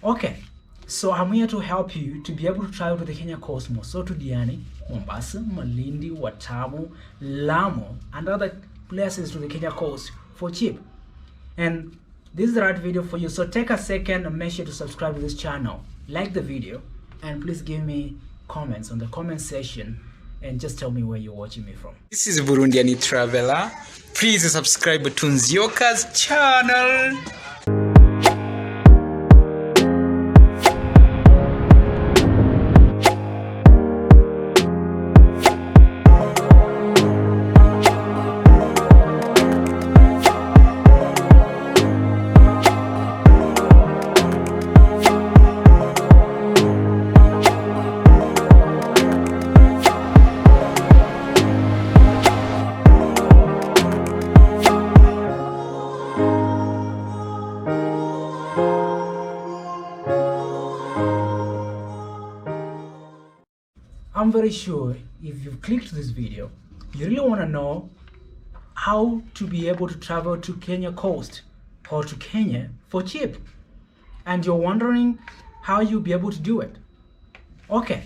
Okay, so I'm here to help you to be able to travel to the Kenya Cosmos, so to Diani, Mombasa, Malindi, Watamu, Lamu, and other places to the Kenya coast for cheap. And this is the right video for you, so take a second and make sure to subscribe to this channel, like the video, and please give me comments on the comment section and just tell me where you're watching me from. This is Burundian Traveler. Please subscribe to Nzioka's channel. I'm very sure if you've clicked this video, you really want to know how to be able to travel to Kenya coast or to Kenya for cheap. And you're wondering how you'll be able to do it. Okay,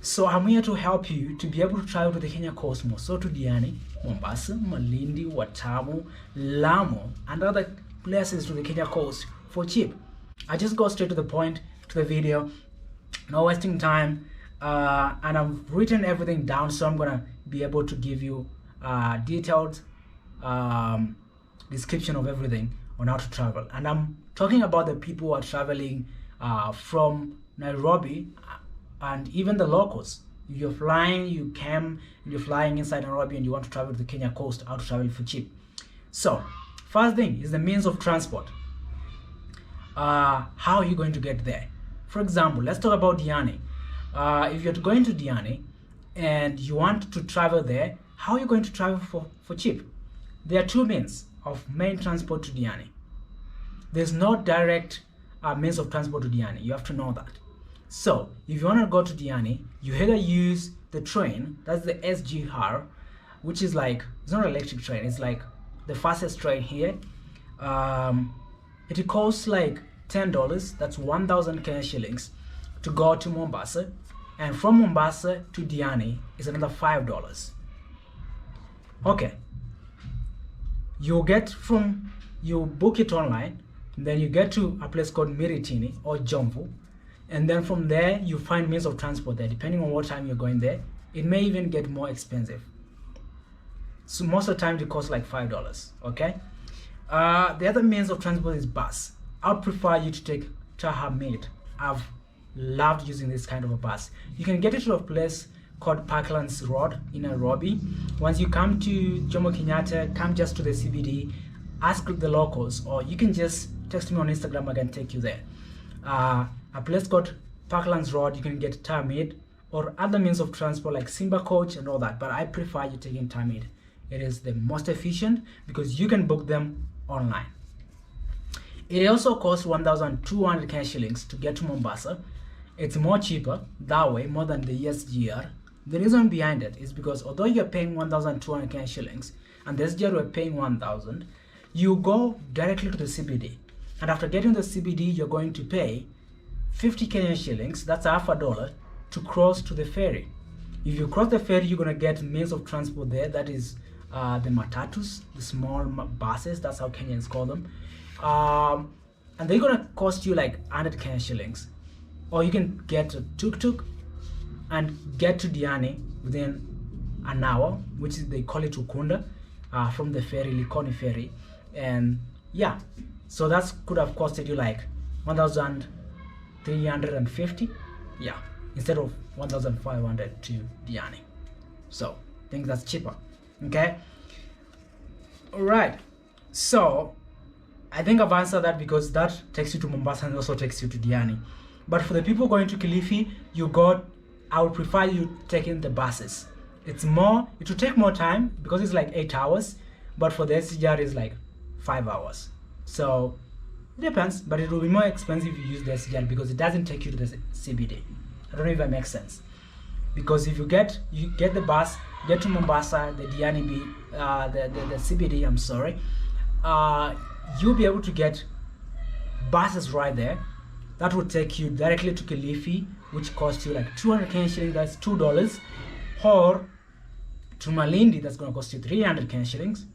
so I'm here to help you to be able to travel to the Kenya Cosmos, so to Diani, Mombasa, Malindi, Watamu, Lamu, and other places to the Kenya coast for cheap. I just go straight to the point, to the video, no wasting time. And I've written everything down, so I'm gonna be able to give you detailed description of everything on how to travel. And I'm talking about the people who are traveling from Nairobi and even the locals. If you're flying, you're flying inside Nairobi and you want to travel to the Kenya coast, how to travel for cheap. So first thing is the means of transport. How are you going to get there? For example, let's talk about Diani. If you're going to Diani and you want to travel there, how are you going to travel for cheap? There are two means of main transport to Diani. There's no direct means of transport to Diani. You have to know that. So if you want to go to Diani, you either use the train, that's the SGR, which is like, it's not an electric train, it's like the fastest train here. It costs like $10, that's 1,000 Kenyan shillings to go to Mombasa. And from Mombasa to Diani is another $5. Okay, you book it online, and then you get to a place called Miritini or Jomvu, and then from there you find means of transport there. Depending on what time you're going there, it may even get more expensive. So most of the time it costs like $5. Okay, the other means of transport is bus. I'd prefer you to take Tahamid. I've loved using this kind of a bus. You can get it to a place called Parklands Road in Nairobi. Once you come to Jomo Kenyatta, come just to the CBD, ask the locals, or you can just text me on Instagram, I can take you there. A place called Parklands Road, you can get Tamid or other means of transport like Simba Coach and all that, but I prefer you taking Tamid. It is the most efficient because you can book them online. It also costs 1,200 Kenyan shillings to get to Mombasa. It's more cheaper that way, more than the SGR. The reason behind it is because although you're paying 1,200 Kenyan shillings and the SGR we're paying 1,000, you go directly to the CBD. And after getting the CBD, you're going to pay 50 Kenyan shillings, that's $50, to cross to the ferry. If you cross the ferry, you're gonna get means of transport there, that is the matatus, the small buses, that's how Kenyans call them. And they're gonna cost you like 100 Kenyan shillings. Or you can get a tuk-tuk and get to Diani within an hour, which is, they call it Ukunda, from the ferry, Likoni ferry. And yeah, so that could have costed you like 1,350, yeah, instead of 1,500 to Diani. So I think that's cheaper. Okay, all right, so I think I've answered that because that takes you to Mombasa and also takes you to Diani. But for the people going to Kilifi, I would prefer you taking the buses. It will take more time because it's like 8 hours, but for the SGR is like 5 hours. So it depends, but it will be more expensive if you use the SGR because it doesn't take you to the CBD. I don't know if that makes sense. Because if you get the bus, get to Mombasa, the DIANI, the CBD, I'm sorry, you'll be able to get buses right there that would take you directly to Kilifi, which costs you like 200 Kenyan shillings, that's $2, or to Malindi, that's going to cost you 300 Kenyan shillings.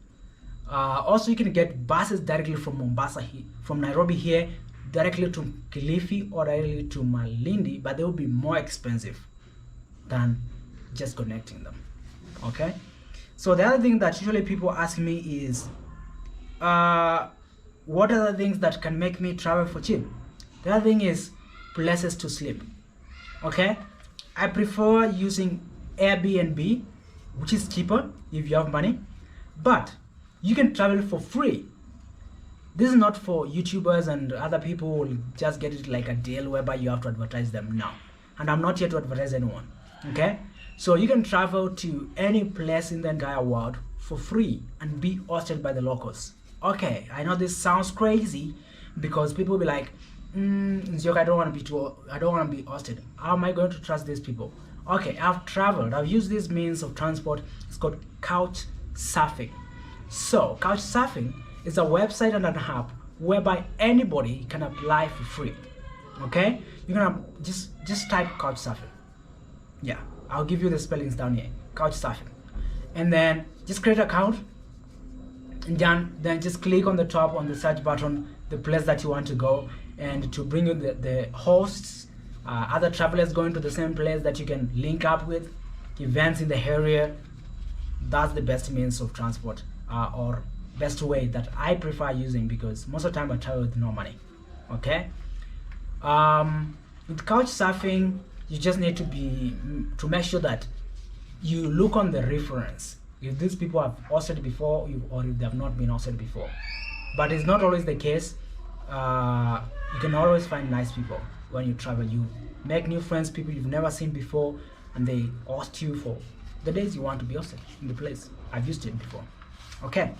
Also, you can get buses directly from Mombasa, from Nairobi here, directly to Kilifi or directly to Malindi, but they will be more expensive than just connecting them. Okay, so the other thing that usually people ask me is, what are the things that can make me travel for cheap? The other thing is places to sleep. Okay, I prefer using Airbnb, which is cheaper if you have money, but you can travel for free. This is not for YouTubers and other people who will just get it like a deal whereby you have to advertise them now. And I'm not here to advertise anyone. Okay, so you can travel to any place in the entire world for free and be hosted by the locals. Okay, I know this sounds crazy because people will be like, Nzioka, I don't want to be hosted. How am I going to trust these people? Okay, I've traveled. I've used this means of transport. It's called couch surfing. So couch surfing is a website and an app whereby anybody can apply for free. Okay, you're gonna just type couch surfing. Yeah, I'll give you the spellings down here. Couch surfing, and then just create an account, and then just click on the top on the search button the place that you want to go, and to bring you the hosts, other travelers going to the same place that you can link up with, events in the area. That's the best means of transport, or best way that I prefer using, because most of the time I travel with no money. Okay, with couch surfing, you just need to make sure that you look on the reference if these people have hosted before or if they have not been hosted before. But it's not always the case. You can always find nice people when you travel. You make new friends, people you've never seen before, and they host you for the days you want to be hosted in the place. I've used it before. Okay,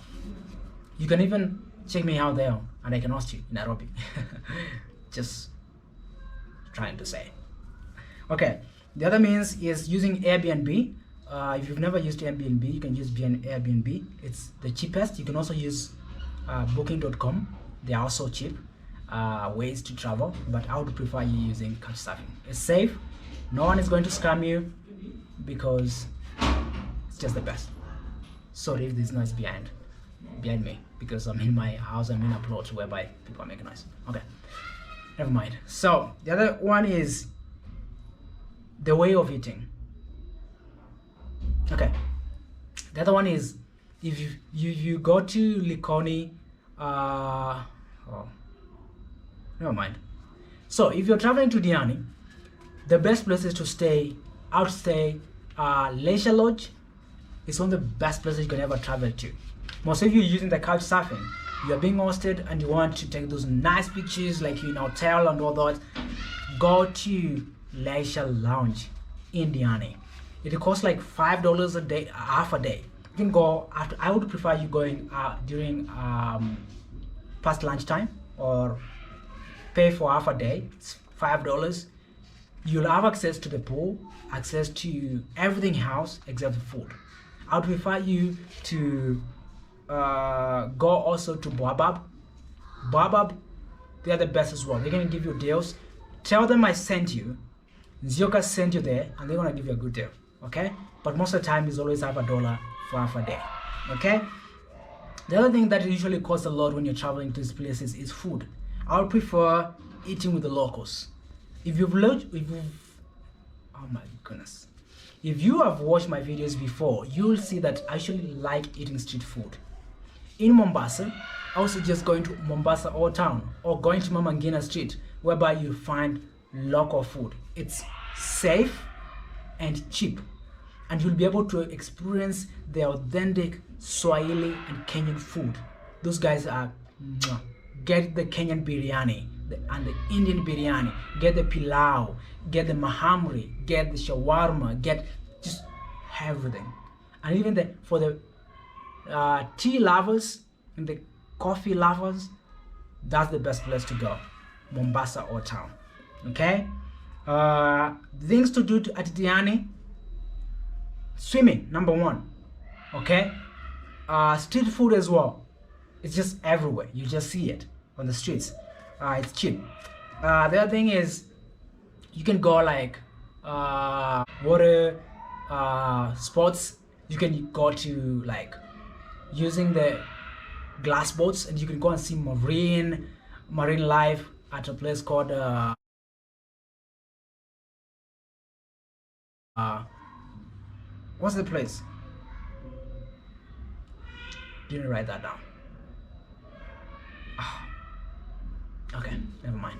you can even check me out there and I can host you in Nairobi. Just trying to say. Okay, the other means is using Airbnb. If you've never used Airbnb, you can use Airbnb. It's the cheapest. You can also use booking.com. They are also cheap ways to travel, but I would prefer you using couchsurfing. It's safe. No one is going to scam you because it's just the best. Sorry if there's noise behind me, because I'm in my house. I'm in a plot whereby people are making noise. Okay, never mind. So the other one is the way of eating. Okay, the other one is if you go to Likoni, never mind. So if you're traveling to DIANI, the best places to stay, I would say Leisure Lodge is one of the best places you can ever travel to. Most if you're using the couch surfing, you're being hosted and you want to take those nice pictures like you're in a hotel and all that, go to Leisure Lounge in DIANI. It costs like $5 a day, half a day. You can go after. I would prefer you going during past lunchtime, or pay for half a day. It's $5. You'll have access to the pool, access to everything else except food. I would prefer you to go also to Baobab. Baobab, they are the best as well. They're gonna give you deals. Tell them I sent you. Nzioka sent you there, and they're gonna give you a good deal. Okay, but most of the time is always $1 for half a day. Okay, the other thing that usually costs a lot when you're traveling to these places is food. I would prefer eating with the locals. If you've oh my goodness, if you have watched my videos before, you'll see that I actually like eating street food. In Mombasa, I would suggest going to Mombasa Old Town or going to Mama Ngina Street, whereby you find local food. It's safe and cheap, and you'll be able to experience the authentic Swahili and Kenyan food. Those guys are get the Kenyan biryani and the Indian biryani, get the pilau, get the mahamri, get the shawarma, get just everything. And even for the tea lovers and the coffee lovers, that's the best place to go, Mombasa Old Town. Okay, things to do at DIANI: swimming, number one. Okay, street food as well. It's just everywhere. You just see it on the streets. It's cheap. The other thing is you can go like water sports. You can go to like using the glass boats, and you can go and see marine life at a place called what's the place? Didn't write that down. Okay, never mind.